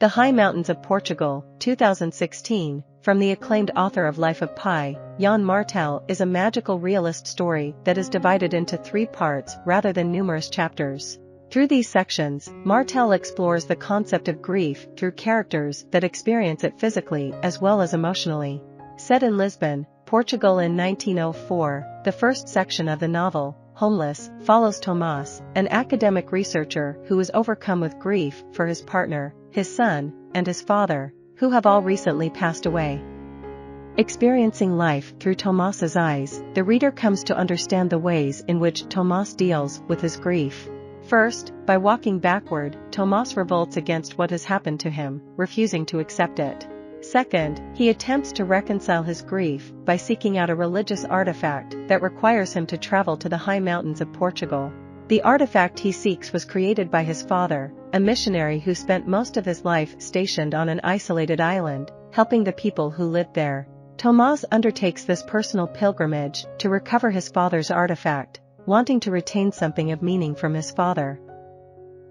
The High Mountains of Portugal, 2016, from the acclaimed author of Life of Pi, Yann Martel, is a magical realist story that is divided into 3 parts rather than numerous chapters. Through these sections, Martel explores the concept of grief through characters that experience it physically as well as emotionally. Set in Lisbon, Portugal in 1904, the first section of the novel, Homeless, follows Tomas, an academic researcher who is overcome with grief for his partner, his son, and his father, who have all recently passed away. Experiencing life through Tomas's eyes, the reader comes to understand the ways in which Tomas deals with his grief. First, by walking backward, Tomas revolts against what has happened to him, refusing to accept it. Second, he attempts to reconcile his grief by seeking out a religious artifact that requires him to travel to the high mountains of Portugal. The artifact he seeks was created by his father, a missionary who spent most of his life stationed on an isolated island, helping the people who lived there. Tomas undertakes this personal pilgrimage to recover his father's artifact, wanting to retain something of meaning from his father.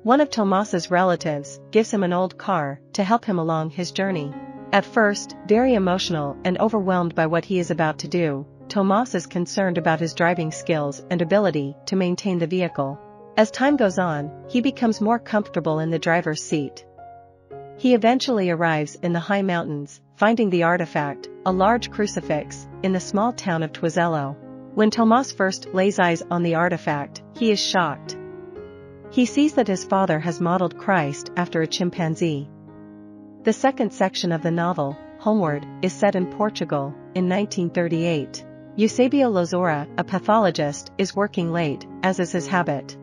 One of Tomas's relatives gives him an old car to help him along his journey. At first, very emotional and overwhelmed by what he is about to do, Tomas is concerned about his driving skills and ability to maintain the vehicle. As time goes on, he becomes more comfortable in the driver's seat. He eventually arrives in the high mountains, finding the artifact, a large crucifix, in the small town of Tuizelo. When Tomas first lays eyes on the artifact, he is shocked. He sees that his father has modeled Christ after a chimpanzee. The second section of the novel, Homeward, is set in Portugal, in 1938. Eusebio Lozora, a pathologist, is working late, as is his habit.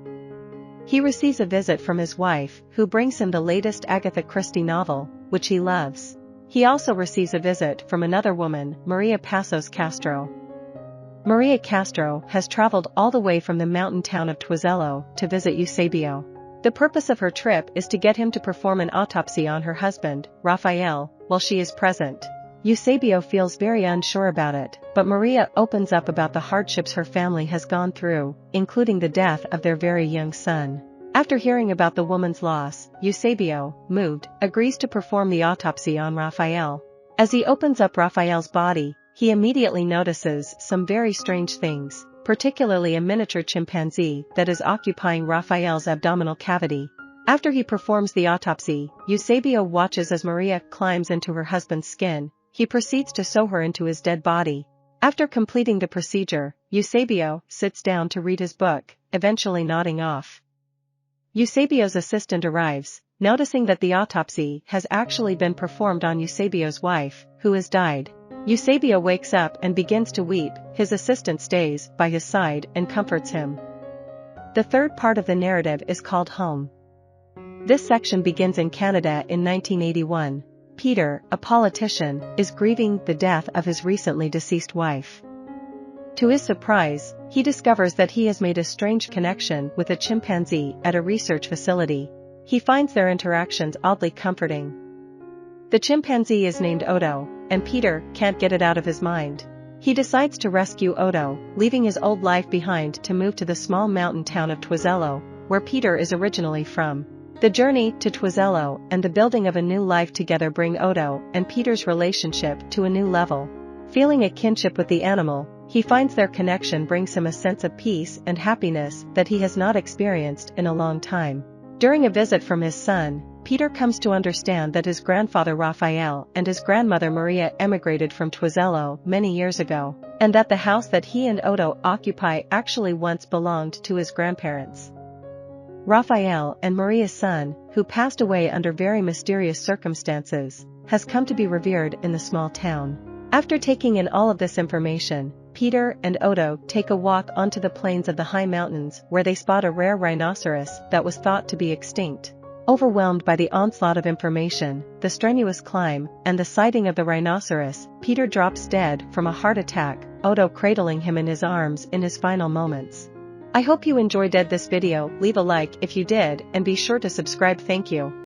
He receives a visit from his wife, who brings him the latest Agatha Christie novel, which he loves. He also receives a visit from another woman, Maria Passos Castro. Maria Castro has traveled all the way from the mountain town of Tuizelo to visit Eusebio. The purpose of her trip is to get him to perform an autopsy on her husband, Rafael, while she is present. Eusebio feels very unsure about it, but Maria opens up about the hardships her family has gone through, including the death of their very young son. After hearing about the woman's loss, Eusebio, moved, agrees to perform the autopsy on Rafael. As he opens up Rafael's body, he immediately notices some very strange things, particularly a miniature chimpanzee that is occupying Rafael's abdominal cavity. After he performs the autopsy, Eusebio watches as Maria climbs into her husband's skin. He proceeds to sew her into his dead body. After completing the procedure, Eusebio sits down to read his book, eventually nodding off. Eusebio's assistant arrives, noticing that the autopsy has actually been performed on Eusebio's wife, who has died. Eusebio wakes up and begins to weep. His assistant stays by his side and comforts him. The third part of the narrative is called Home. This section begins in Canada in 1981. Peter, a politician, is grieving the death of his recently deceased wife. To his surprise, he discovers that he has made a strange connection with a chimpanzee at a research facility. He finds their interactions oddly comforting. The chimpanzee is named Odo, and Peter can't get it out of his mind. He decides to rescue Odo, leaving his old life behind to move to the small mountain town of Tuizelo, where Peter is originally from. The journey to Tuizelo and the building of a new life together bring Odo and Peter's relationship to a new level. Feeling a kinship with the animal, he finds their connection brings him a sense of peace and happiness that he has not experienced in a long time. During a visit from his son, Peter comes to understand that his grandfather Rafael and his grandmother Maria emigrated from Tuizelo many years ago, and that the house that he and Odo occupy actually once belonged to his grandparents. Rafael and Maria's son, who passed away under very mysterious circumstances, has come to be revered in the small town. After taking in all of this information, Peter and Odo take a walk onto the plains of the high mountains where they spot a rare rhinoceros that was thought to be extinct. Overwhelmed by the onslaught of information, the strenuous climb, and the sighting of the rhinoceros, Peter drops dead from a heart attack, Odo cradling him in his arms in his final moments. I hope you enjoyed this video. Leave a like if you did and be sure to subscribe. Thank you.